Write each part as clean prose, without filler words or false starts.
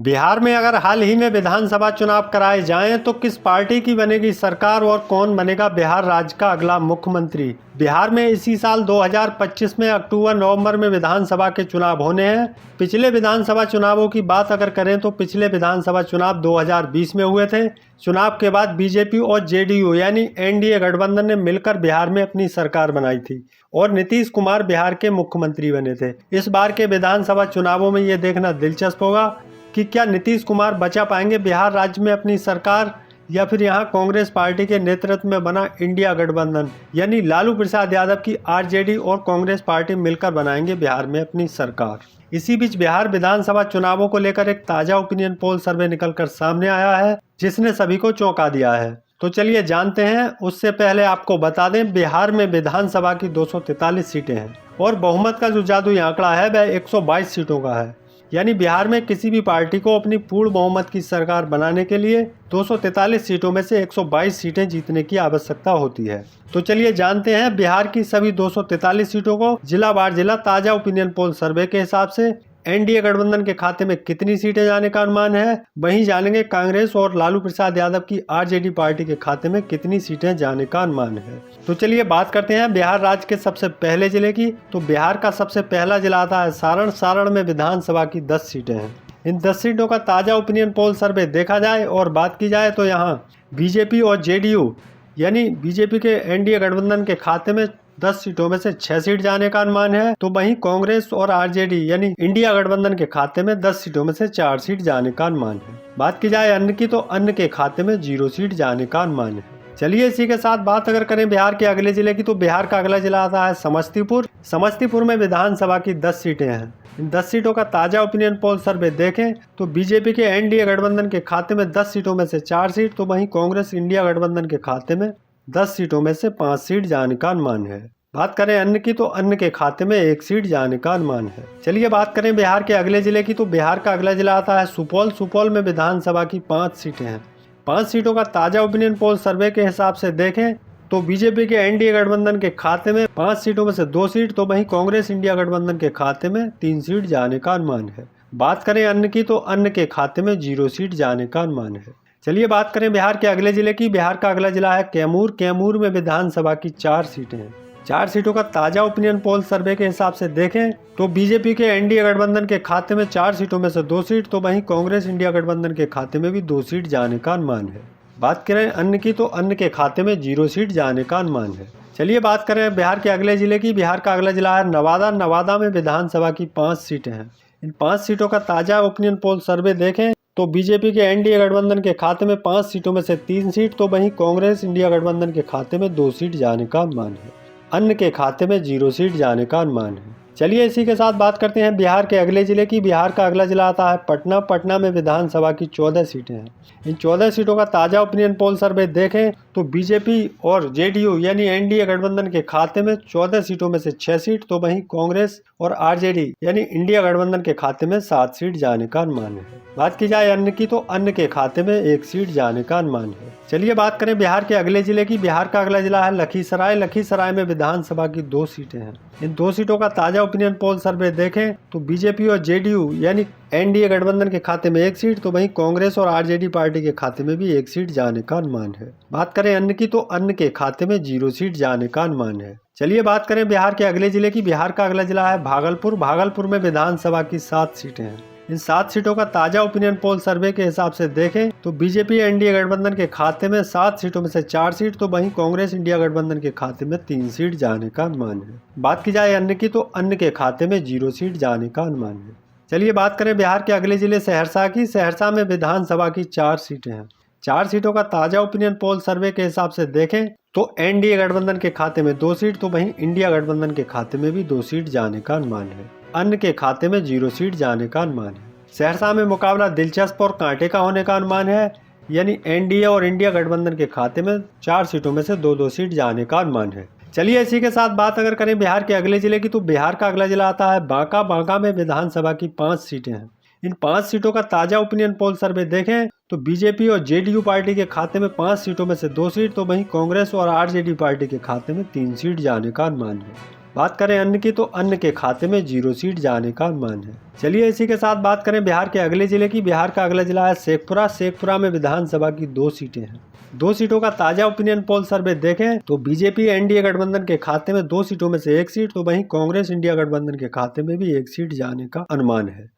बिहार में अगर हाल ही में विधानसभा चुनाव कराए जाएं तो किस पार्टी की बनेगी सरकार और कौन बनेगा बिहार राज्य का अगला मुख्यमंत्री। बिहार में इसी साल 2025 में अक्टूबर नवंबर में विधानसभा के चुनाव होने हैं। पिछले विधानसभा चुनावों की बात अगर करें तो पिछले विधानसभा चुनाव 2020 में हुए थे। चुनाव के बाद बीजेपी और जेडीयू यानी एनडीए गठबंधन ने मिलकर बिहार में अपनी सरकार बनाई थी और नीतीश कुमार बिहार के मुख्यमंत्री बने थे। इस बार के विधानसभा चुनावों में ये देखना दिलचस्प होगा कि क्या नीतीश कुमार बचा पाएंगे बिहार राज्य में अपनी सरकार, या फिर यहाँ कांग्रेस पार्टी के नेतृत्व में बना इंडिया गठबंधन यानी लालू प्रसाद यादव की आरजेडी और कांग्रेस पार्टी मिलकर बनाएंगे बिहार में अपनी सरकार। इसी बीच बिहार विधानसभा चुनावों को लेकर एक ताजा ओपिनियन पोल सर्वे निकलकर सामने आया है जिसने सभी को चौंका दिया है। तो चलिए जानते हैं। उससे पहले आपको बता दें, बिहार में विधानसभा की 243 सीटें हैं और बहुमत का जो जादुई आंकड़ा है वह 122 सीटों का है। यानी बिहार में किसी भी पार्टी को अपनी पूर्ण बहुमत की सरकार बनाने के लिए 243 सीटों में से 122 सीटें जीतने की आवश्यकता होती है। तो चलिए जानते हैं बिहार की सभी 243 सीटों को जिला वार जिला ताजा ओपिनियन पोल सर्वे के हिसाब से एनडीए गठबंधन के खाते में कितनी सीटें जाने का अनुमान है। वहीं जानेंगे कांग्रेस और लालू प्रसाद यादव की आरजेडी पार्टी के खाते में कितनी सीटें जाने का अनुमान है। तो चलिए बात करते हैं बिहार राज्य के सबसे पहले जिले की। तो बिहार का सबसे पहला जिला आता है सारण। सारण में विधानसभा की 10 सीटें हैं। इन 10 सीटों का ताजा ओपिनियन पोल सर्वे देखा जाए और बात की जाए तो यहाँ बीजेपी और जेडीयू यानी बीजेपी के एनडीए गठबंधन के खाते में 10 सीटों में से 6 सीट जाने का अनुमान है। तो वहीं कांग्रेस और आरजेडी यानी इंडिया गठबंधन के खाते में 10 सीटों में से 4 सीट जाने का अनुमान है। बात की जाए अन्य की तो अन्य के खाते में 0 सीट जाने का अनुमान है। चलिए इसी के साथ बात अगर करें बिहार के अगले जिले की, तो बिहार का अगला जिला आता है समस्तीपुर। समस्तीपुर में विधानसभा की 10 सीटें हैं। इन 10 सीटों का ताजा ओपिनियन पोल सर्वे देखें तो बीजेपी के एनडीए गठबंधन के खाते में 10 सीटों में से 4 सीट, तो वहीं कांग्रेस इंडिया गठबंधन के खाते में 10 सीटों में से 5 सीट जाने का अनुमान है। बात करें अन्य की तो अन्य के खाते में 1 सीट जाने का अनुमान है। चलिए बात करें बिहार के अगले जिले की, तो बिहार का अगला जिला आता है सुपौल। सुपौल में विधानसभा की 5 सीटें हैं। 5 सीटों का ताजा ओपिनियन पोल सर्वे के हिसाब से देखें तो बीजेपी के एनडीए गठबंधन के खाते में 5 सीटों में से 2 सीट, तो वहीं कांग्रेस इंडिया गठबंधन के खाते में 3 सीट जाने का अनुमान है। बात करें अन्य की तो अन्य के खाते में 0 सीट जाने का अनुमान है। चलिए बात करें बिहार के अगले जिले की। बिहार का अगला जिला है कैमूर। कैमूर में विधानसभा की 4 सीटें हैं। 4 सीटों का ताजा ओपिनियन पोल सर्वे के हिसाब से देखें तो बीजेपी के एनडीए गठबंधन के खाते में 4 सीटों में से 2 सीट, तो वहीं कांग्रेस इंडिया गठबंधन के खाते में भी 2 सीट जाने का अनुमान है। बात करें अन्य की तो अन्य के खाते में 0 सीट जाने का अनुमान है। चलिए बात करें बिहार के अगले जिले की। बिहार का अगला जिला है नवादा। नवादा में विधानसभा की 5 सीटें हैं। इन 5 सीटों का ताजा ओपिनियन पोल सर्वे देखें तो बीजेपी के एनडीए गठबंधन के खाते में 5 सीटों में से 3 सीट, तो वहीं कांग्रेस इंडिया गठबंधन के खाते में 2 सीट जाने का अनुमान है। अन्य के खाते में 0 सीट जाने का अनुमान है। चलिए इसी के साथ बात करते हैं बिहार के अगले जिले की। बिहार का अगला जिला आता है पटना। पटना में विधानसभा की 14 सीटें हैं। इन 14 सीटों का ताजा ओपिनियन पोल सर्वे देखें तो बीजेपी और जेडीयू यानी एनडीए गठबंधन के खाते में 14 सीटों में से 6 सीट, तो वहीं कांग्रेस और आरजेडी यानी इंडिया गठबंधन के खाते में 7 सीट जाने का अनुमान है। बात की जाए अन्य की तो अन्य के खाते में 1 सीट जाने का अनुमान है। चलिए बात करें बिहार के अगले जिले की। बिहार का अगला जिला है लखीसराय। लखीसराय में विधानसभा की 2 सीटें हैं। इन 2 सीटों का ताजा ओपिनियन पोल सर्वे देखें तो बीजेपी और जेडीयू यानी एनडीए गठबंधन के खाते में 1 सीट, तो वहीं कांग्रेस और आरजेडी पार्टी के खाते में भी 1 सीट जाने का अनुमान है। बात करें अन्य की तो अन्य के खाते में 0 सीट जाने का अनुमान है। चलिए बात करें बिहार के अगले जिले की। बिहार का अगला जिला है भागलपुर। भागलपुर में विधानसभा की 7 सीटें हैं। इन 7 सीटों का ताजा ओपिनियन पोल सर्वे के हिसाब से देखें तो बीजेपी एनडीए गठबंधन के खाते में 7 सीटों में से 4 सीट, तो वहीं कांग्रेस इंडिया गठबंधन के खाते में 3 सीट जाने का अनुमान है। बात की जाए अन्य की तो अन्य के खाते में 0 सीट जाने का अनुमान है। चलिए बात करें बिहार के अगले जिले सहरसा की। सहरसा में विधानसभा की 4 सीटें हैं। 4 सीटों का ताजा ओपिनियन पोल सर्वे के हिसाब से देखें तो एनडीए गठबंधन के खाते में 2 सीट, तो वहीं इंडिया गठबंधन के खाते में भी 2 सीट जाने का अनुमान है। अन्य के खाते में 0 सीट जाने का अनुमान है। सहरसा में मुकाबला दिलचस्प और कांटे का होने का अनुमान है। यानी एनडीए और इंडिया गठबंधन के खाते में 4 सीटों में से 2-2 सीट जाने का अनुमान है। चलिए इसी के साथ बात अगर करें बिहार के अगले जिले की, तो बिहार का अगला जिला आता है बांका। बांका में विधानसभा की 5 सीटें हैं। इन 5 सीटों का ताजा ओपिनियन पोल सर्वे देखें तो बीजेपी और जेडीयू पार्टी के खाते में 5 सीटों में से 2 सीट, तो वहीं कांग्रेस और आरजेडी पार्टी के खाते में 3 सीट जाने का अनुमान है। बात करें अन्य की तो अन्य के खाते में 0 सीट जाने का अनुमान है। चलिए इसी के साथ बात करें बिहार के अगले जिले की। बिहार का अगला जिला है शेखपुरा। शेखपुरा में विधानसभा की 2 सीटें हैं। 2 सीटों का ताजा ओपिनियन पोल सर्वे देखें तो बीजेपी एनडीए गठबंधन के खाते में 2 सीटों में से 1 सीट, तो वहीं कांग्रेस इंडिया गठबंधन के खाते में भी 1 सीट जाने का अनुमान है।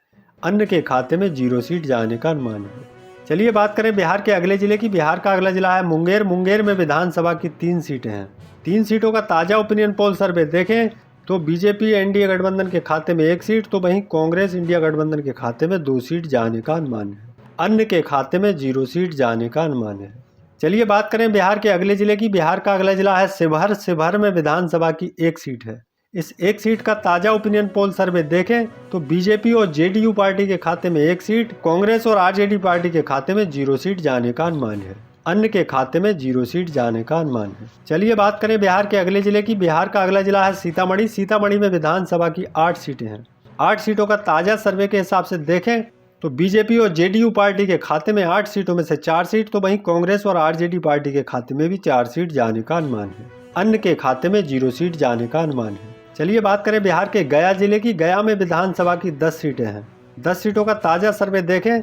अन्य के खाते में 0 सीट जाने का अनुमान है। चलिए बात करें बिहार के अगले जिले की। बिहार का अगला जिला है मुंगेर। मुंगेर में विधानसभा की 3 सीटें हैं। 3 सीटों का ताजा ओपिनियन पोल सर्वे देखें तो बीजेपी एनडीए गठबंधन के खाते में 1 सीट, तो वहीं कांग्रेस इंडिया गठबंधन के खाते में 2 सीट जाने का अनुमान है। अन्य के खाते में 0 सीट जाने का अनुमान है। चलिए बात करें बिहार के अगले जिले की। बिहार का अगला जिला है शिवहर। शिवहर में विधानसभा की 1 सीट है। इस 1 सीट का ताजा ओपिनियन पोल सर्वे देखें तो बीजेपी और जेडीयू पार्टी के खाते में 1 सीट, कांग्रेस और आरजेडी पार्टी के खाते में 0 सीट जाने का अनुमान है। अन्य के खाते में 0 सीट जाने का अनुमान है। चलिए बात करें बिहार के अगले जिले की। बिहार का अगला जिला है सीतामढ़ी। सीतामढ़ी में विधानसभा की 8 सीटें हैं। 8 सीटों का ताजा सर्वे के हिसाब से देखें तो बीजेपी और जेडीयू पार्टी के खाते में 8 सीटों में से 4 सीट, तो वहीं कांग्रेस और आरजेडी पार्टी के खाते में भी 4 सीट जाने का अनुमान है। अन्य के खाते में 0 सीट जाने का अनुमान है। चलिए बात करें बिहार के गया जिले की। गया में विधानसभा की 10 सीटें हैं। 10 सीटों का ताजा सर्वे देखें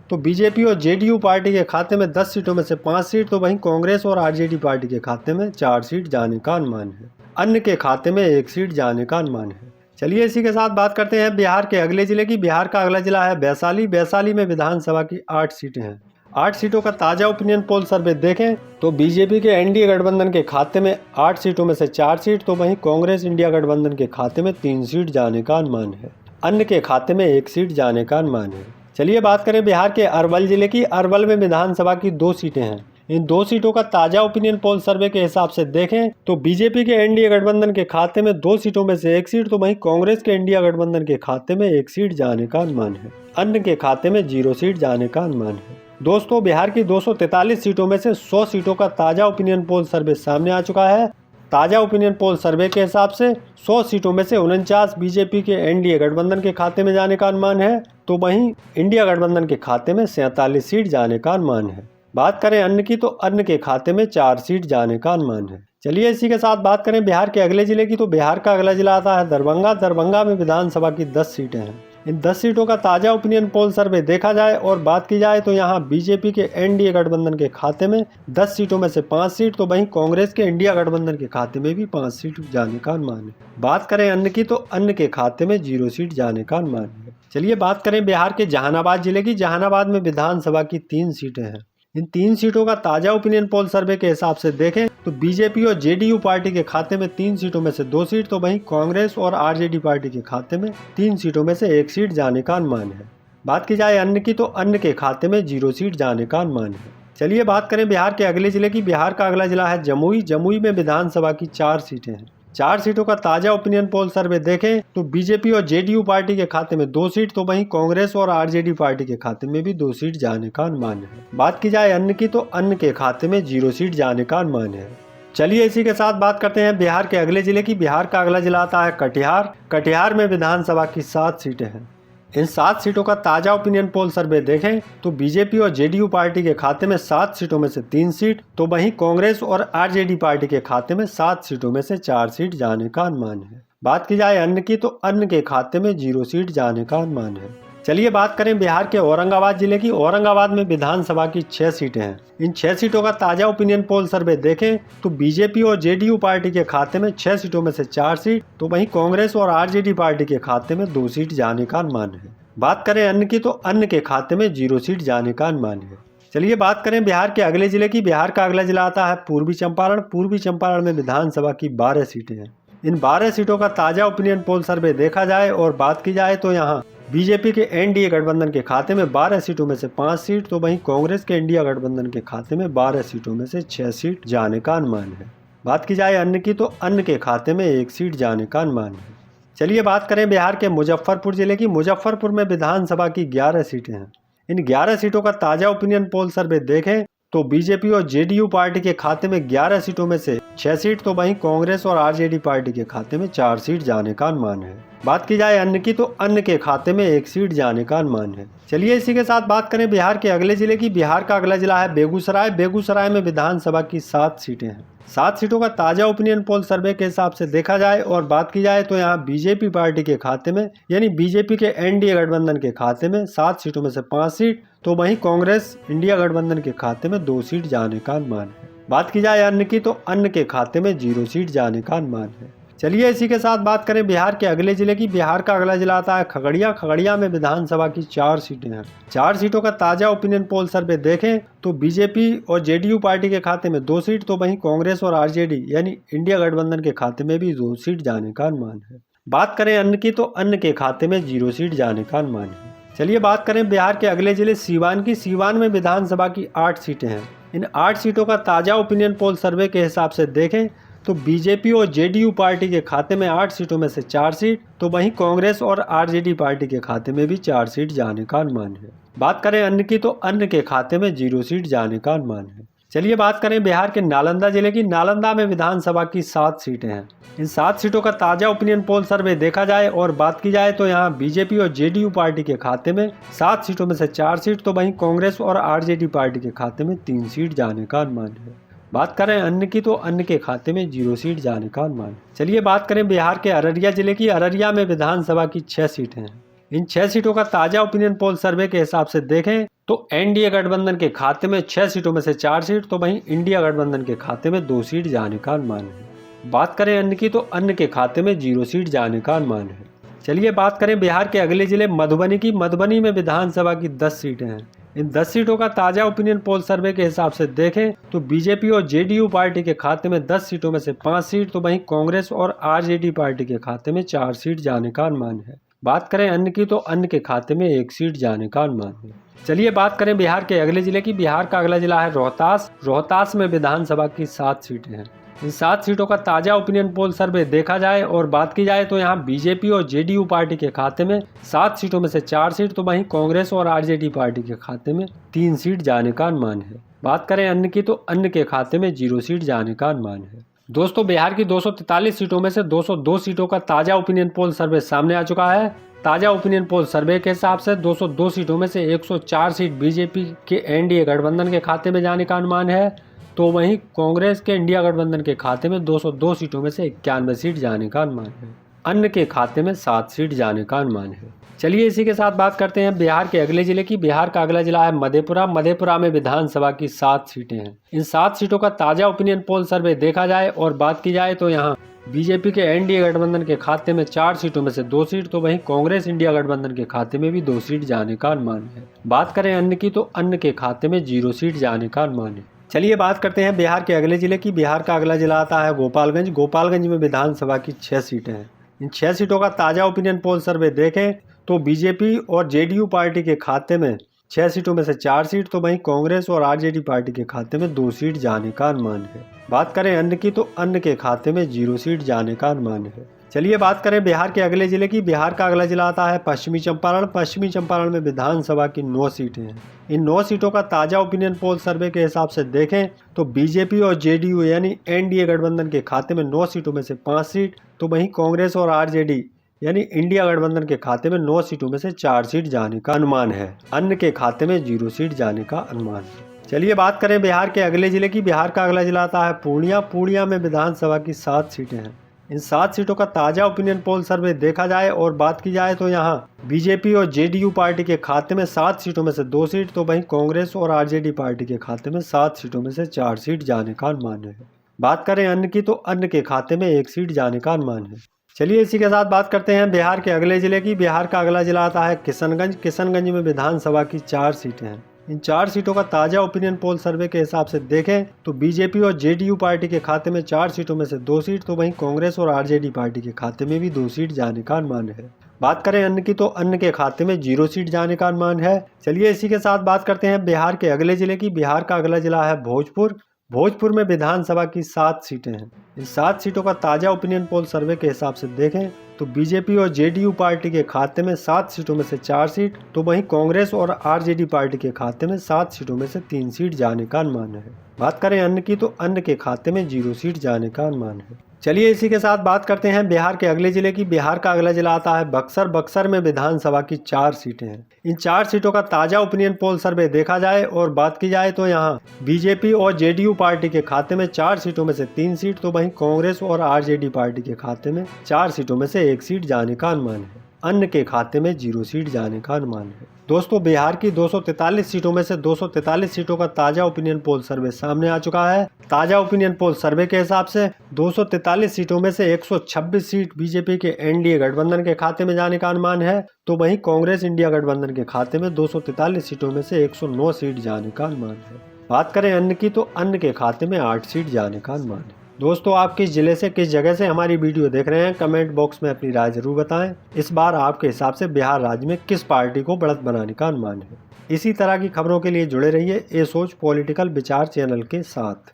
तो बीजेपी और जेडीयू पार्टी के खाते में 10 सीटों में से 5 सीट, तो वहीं कांग्रेस और आरजेडी पार्टी के खाते में 4 सीट जाने का अनुमान है। अन्य के खाते में 1 सीट जाने का अनुमान है। चलिए इसी के साथ बात करते हैं बिहार के अगले जिले की। बिहार का अगला जिला है वैशाली। वैशाली में विधानसभा की 8 सीटें हैं। 8 सीटों का ताजा ओपिनियन पोल सर्वे देखें तो बीजेपी के एनडीए गठबंधन के खाते में 8 सीटों में से 4 सीट, तो वहीं कांग्रेस इंडिया गठबंधन के खाते में 3 सीट जाने का अनुमान है। अन्य के खाते में 1 सीट जाने का अनुमान है। चलिए बात करें बिहार के अरवल जिले की। अरवल में विधानसभा की 2 सीटें हैं। इन 2 सीटों का ताजा ओपिनियन पोल सर्वे के हिसाब से देखें तो बीजेपी के एनडीए गठबंधन के खाते में 2 सीटों में से 1 सीट, तो वहीं कांग्रेस के इंडिया गठबंधन के खाते में 1 सीट जाने का अनुमान है। अन्य के खाते में 0 सीट जाने का अनुमान है। दोस्तों, बिहार की 243 सीटों में से 100 सीटों का ताजा ओपिनियन पोल सर्वे सामने आ चुका है। ताजा ओपिनियन पोल सर्वे के हिसाब से 100 सीटों में से 49 बीजेपी के एनडीए गठबंधन के खाते में जाने का अनुमान है, तो वहीं इंडिया गठबंधन के खाते में 47 सीट जाने का अनुमान है। बात करें अन्य की तो अन्य के खाते में 4 सीट जाने का अनुमान है। चलिए इसी के साथ बात करें बिहार के अगले जिले की। तो बिहार का अगला जिला आता है दरभंगा। दरभंगा में विधानसभा की 10 सीटें हैं। इन 10 सीटों का ताजा ओपिनियन पोल सर्वे देखा जाए और बात की जाए तो यहाँ बीजेपी के एनडीए गठबंधन के खाते में 10 सीटों में से 5 सीट, तो वहीं कांग्रेस के इंडिया गठबंधन के खाते में भी 5 सीट जाने का अनुमान है। बात करें अन्य की तो अन्य के खाते में 0 सीट जाने का अनुमान है। चलिए बात करें बिहार के जहानाबाद जिले की। जहानाबाद में विधानसभा की 3 सीटें हैं। इन 3 सीटों का ताजा ओपिनियन पोल सर्वे के हिसाब से देखें तो बीजेपी और जेडीयू पार्टी के खाते में 3 सीटों में से 2 सीट, तो वहीं कांग्रेस और आरजेडी पार्टी के खाते में 3 सीटों में से 1 सीट जाने का अनुमान है। बात की जाए अन्य की तो अन्य के खाते में 0 सीट जाने का अनुमान है। चलिए बात करें बिहार के अगले जिले की। बिहार का अगला जिला है जमुई। जमुई में विधानसभा की 4 सीटें हैं। 4 सीटों का ताजा ओपिनियन पोल सर्वे देखें तो बीजेपी और जेडीयू पार्टी के खाते में 2 सीट, तो वहीं कांग्रेस और आरजेडी पार्टी के खाते में भी 2 सीट जाने का अनुमान है। बात की जाए अन्य की तो अन्य के खाते में 0 सीट जाने का अनुमान है। चलिए इसी के साथ बात करते हैं बिहार के अगले जिले की। बिहार का अगला जिला आता है कटिहार। कटिहार में विधानसभा की 7 सीटें हैं। इन 7 सीटों का ताजा ओपिनियन पोल सर्वे देखें तो बीजेपी और जेडीयू पार्टी के खाते में 7 सीटों में से 3 सीट, तो वहीं कांग्रेस और आरजेडी पार्टी के खाते में 7 सीटों में से 4 सीट जाने का अनुमान है। बात की जाए अन्य की तो अन्य के खाते में 0 सीट जाने का अनुमान है। चलिए बात करें बिहार के औरंगाबाद जिले की। औरंगाबाद में विधानसभा की 6 सीटें हैं। इन 6 सीटों का ताजा ओपिनियन पोल सर्वे देखें तो बीजेपी और जेडीयू पार्टी के खाते में 6 सीटों में से 4 सीट, तो वहीं कांग्रेस और आरजेडी पार्टी के खाते में 2 सीट जाने का अनुमान है। बात करें अन्य की तो अन्य के खाते में 0 सीट जाने का अनुमान है। चलिए बात करें बिहार के अगले जिले की। बिहार का अगला जिला आता है पूर्वी चंपारण। पूर्वी चंपारण में विधानसभा की 12 सीटें हैं। इन 12 सीटों का ताजा ओपिनियन पोल सर्वे देखा जाए और बात की जाए तो यहाँ बीजेपी के एनडीए गठबंधन के खाते में 12 सीटों में से 5 सीट, तो वहीं कांग्रेस के इंडिया गठबंधन के खाते में 12 सीटों में से 6 सीट जाने का अनुमान है। बात की जाए अन्य की तो अन्य के खाते में 1 सीट जाने का अनुमान है। चलिए बात करें बिहार के मुजफ्फरपुर जिले की। मुजफ्फरपुर में विधानसभा की 11 सीटें हैं। इन 11 सीटों का ताजा ओपिनियन पोल सर्वे देखें तो बीजेपी और जेडीयू पार्टी के खाते में 11 सीटों में से 6 सीट, तो वहीं कांग्रेस और आरजेडी पार्टी के खाते में 4 सीट जाने का अनुमान है। बात की जाए अन्य की तो अन्य के खाते में 1 सीट जाने का अनुमान है। चलिए इसी के साथ बात करें बिहार के अगले जिले की। बिहार का अगला जिला है बेगूसराय। बेगूसराय में विधानसभा की 7 सीटें हैं। 7 सीटों का ताजा ओपिनियन पोल सर्वे के हिसाब से देखा जाए और बात की जाए तो यहाँ बीजेपी पार्टी के खाते में, यानी बीजेपी के एनडीए गठबंधन के खाते में 7 सीटों में से 5 सीट, तो वहीं कांग्रेस इंडिया गठबंधन के खाते में 2 सीट जाने का अनुमान है। बात की जाए अन्य की, तो अन्य के खाते में 0 सीट जाने का अनुमान है। चलिए इसी के साथ बात करें बिहार के अगले जिले की। बिहार का अगला जिला आता है खगड़िया। खगड़िया में विधानसभा की 4 सीटें हैं। 4 सीटों का ताजा ओपिनियन पोल सर्वे देखें तो बीजेपी और जेडीयू पार्टी के खाते में 2 सीट, तो वहीं कांग्रेस और आरजेडी यानी इंडिया गठबंधन के खाते में भी 2 सीट जाने का अनुमान है। बात करें अन्य की, तो अन्य के खाते में 0 सीट जाने का अनुमान है। चलिए बात करें बिहार के अगले जिले सीवान की। सीवान में विधानसभा की 8 सीटें हैं। इन 8 सीटों का ताजा ओपिनियन पोल सर्वे के हिसाब से देखें तो बीजेपी और जेडीयू पार्टी के खाते में 8 सीटों में से 4 सीट, तो वहीं कांग्रेस और आरजेडी पार्टी के खाते में भी 4 सीट जाने का अनुमान है। बात करें अन्य की, तो अन्य के खाते में 0 सीट जाने का अनुमान है। चलिए बात करें बिहार के नालंदा जिले की। नालंदा में विधानसभा की 7 सीटें हैं। इन 7 सीटों का ताजा ओपिनियन पोल सर्वे देखा जाए और बात की जाए तो यहाँ बीजेपी और जेडीयू पार्टी के खाते में 7 सीटों में से 4 सीट, तो वहीं कांग्रेस और आरजेडी पार्टी के खाते में 3 सीट जाने का अनुमान है। बात करें अन्य की, तो अन्य के खाते में 0 सीट जाने का अनुमान है। चलिए बात करें बिहार के अररिया जिले की। अररिया में विधानसभा की 6 सीटें हैं। इन 6 सीटों का ताजा ओपिनियन पोल सर्वे के हिसाब से देखें तो एनडीए गठबंधन के खाते में 6 सीटों में से 4 सीट, तो वहीं इंडिया गठबंधन के खाते में 2 सीट जाने का अनुमान है। बात करें अन्य की, तो अन्य के खाते में 0 सीट जाने का अनुमान है। चलिए बात करें बिहार के अगले जिले मधुबनी की। मधुबनी में विधानसभा की 10 सीटें हैं। इन 10 सीटों का ताजा ओपिनियन पोल सर्वे के हिसाब से देखें तो बीजेपी और जेडीयू पार्टी के खाते में 10 सीटों में से 5 सीट, तो वहीं कांग्रेस और आरजेडी पार्टी के खाते में 4 सीट जाने का अनुमान है। बात करें अन्य की, तो अन्य के खाते में 1 सीट जाने का अनुमान है। चलिए बात करें बिहार के अगले जिले की। बिहार का अगला जिला है रोहतास। रोहतास में विधानसभा की 7 सीटें हैं। इन 7 सीटों का ताजा ओपिनियन पोल सर्वे देखा जाए और बात की जाए तो यहाँ बीजेपी और जेडीयू पार्टी के खाते में 7 सीटों में से 4 सीट, तो वहीं कांग्रेस और आरजेडी पार्टी के खाते में 3 सीट जाने का अनुमान है। बात करें अन्य की, तो अन्य के खाते में 0 सीट जाने का अनुमान है। दोस्तों, बिहार की 243 सीटों में से 202 सीटों का ताजा ओपिनियन पोल सर्वे सामने आ चुका है। ताजा ओपिनियन पोल सर्वे के हिसाब से 202 सीटों में से 104 सीट बीजेपी के एनडीए गठबंधन के खाते में जाने का अनुमान है, तो वहीं कांग्रेस के इंडिया गठबंधन के खाते में 202 सीटों में से 91 सीट जाने का अनुमान है। अन्य के खाते में 7 सीट जाने का अनुमान है। चलिए इसी के साथ बात करते हैं बिहार के अगले जिले की। बिहार का अगला जिला है मधेपुरा। मधेपुरा में विधानसभा की 7 सीटें हैं। इन 7 सीटों का ताजा ओपिनियन पोल सर्वे देखा जाए और बात की जाए तो यहाँ बीजेपी के एनडीए गठबंधन के खाते में 4 सीटों में से 2 सीट, तो वहीं कांग्रेस इंडिया गठबंधन के खाते में भी 2 सीट जाने का अनुमान है। बात करें अन्य की, तो अन्य के खाते में 0 सीट जाने का अनुमान है। चलिए बात करते हैं बिहार के अगले जिले की। बिहार का अगला जिला आता है गोपालगंज। गोपालगंज में विधानसभा की 6 सीटें हैं। इन 6 सीटों का ताजा ओपिनियन पोल सर्वे देखें तो बीजेपी और जेडीयू पार्टी के खाते में 6 सीटों में से 4 सीट, तो वहीं कांग्रेस और आरजेडी पार्टी के खाते में 2 सीट जाने का अनुमान है। बात करें अन्य की, तो अन्य के खाते में 0 सीट जाने का अनुमान है। चलिए बात करें बिहार के अगले जिले की। बिहार का अगला जिला आता है पश्चिमी चंपारण। पश्चिमी चंपारण में विधानसभा की 9 सीटें हैं। इन 9 सीटों का ताजा ओपिनियन पोल सर्वे के हिसाब से देखें तो बीजेपी और जेडीयू यानी एनडीए गठबंधन के खाते में 9 सीटों में से 5 सीट, तो वहीं कांग्रेस और आरजेडी यानी इंडिया गठबंधन के खाते में 9 सीटों में से 4 सीट जाने का अनुमान है। अन्य के खाते में 0 सीट जाने का अनुमान है। चलिए बात करें बिहार के अगले जिले की। बिहार का अगला जिला आता है पूर्णिया। पूर्णिया में विधानसभा की 7 सीटें हैं। इन 7 सीटों का ताजा ओपिनियन पोल सर्वे देखा जाए और बात की जाए तो यहाँ बीजेपी और जेडीयू पार्टी के खाते में 7 सीटों में से 2 सीट, तो वहीं कांग्रेस और आरजेडी पार्टी के खाते में 7 सीटों में से 4 सीट जाने का अनुमान है। बात करें अन्य की, तो अन्य के खाते में 1 सीट जाने का अनुमान है। चलिए इसी के साथ बात करते हैं बिहार के अगले जिले की। बिहार का अगला जिला आता है किशनगंज। किशनगंज में विधानसभा की 4 सीटें हैं। इन 4 सीटों का ताजा ओपिनियन पोल सर्वे के हिसाब से देखें तो बीजेपी और जेडीयू पार्टी के खाते में 4 सीटों में से 2 सीट, तो वहीं कांग्रेस और आरजेडी पार्टी के खाते में भी 2 सीट जाने का अनुमान है। बात करें अन्य की, तो अन्य के खाते में 0 सीट जाने का अनुमान है। चलिए इसी के साथ बात करते हैं बिहार के अगले जिले की। बिहार का अगला जिला है भोजपुर। भोजपुर में विधानसभा की 7 सीटें हैं। इन 7 सीटों का ताजा ओपिनियन पोल सर्वे के हिसाब से देखें तो बीजेपी और जेडीयू पार्टी के खाते में 7 सीटों में से 4 सीट, तो वहीं कांग्रेस और आरजेडी पार्टी के खाते में 7 सीटों में से 3 सीट जाने का अनुमान है। बात करें अन्य की, तो अन्य के खाते में 0 सीट जाने का अनुमान है। चलिए इसी के साथ बात करते हैं बिहार के अगले जिले की। बिहार का अगला जिला आता है बक्सर। बक्सर में विधानसभा की 4 सीटें हैं। इन 4 सीटों का ताजा ओपिनियन पोल सर्वे देखा जाए और बात की जाए तो यहाँ बीजेपी और जेडीयू पार्टी के खाते में 4 सीटों में से 3 सीट, तो वहीं कांग्रेस और आरजेडी पार्टी के खाते में 4 सीटों में से 1 सीट जाने का अनुमान है। अन्य के खाते में 0 सीट जाने का अनुमान है। दोस्तों, बिहार की 243 सीटों में से 243 सीटों का ताजा ओपिनियन पोल सर्वे सामने आ चुका है। ताजा ओपिनियन पोल सर्वे के हिसाब से 243 सीटों में से 126 सीट बीजेपी के एनडीए गठबंधन के खाते में जाने का अनुमान है, तो वहीं कांग्रेस इंडिया गठबंधन के खाते में 243 सीटों में से 109 सीट जाने का अनुमान है। बात करें अन्य की, तो अन्य के खाते में 8 सीट जाने का अनुमान है। दोस्तों, आप किस जिले से, किस जगह से हमारी वीडियो देख रहे हैं, कमेंट बॉक्स में अपनी राय जरूर बताएं। इस बार आपके हिसाब से बिहार राज्य में किस पार्टी को बढ़त बनाने का अनुमान है। इसी तरह की खबरों के लिए जुड़े रहिए ए सोच पॉलिटिकल विचार चैनल के साथ।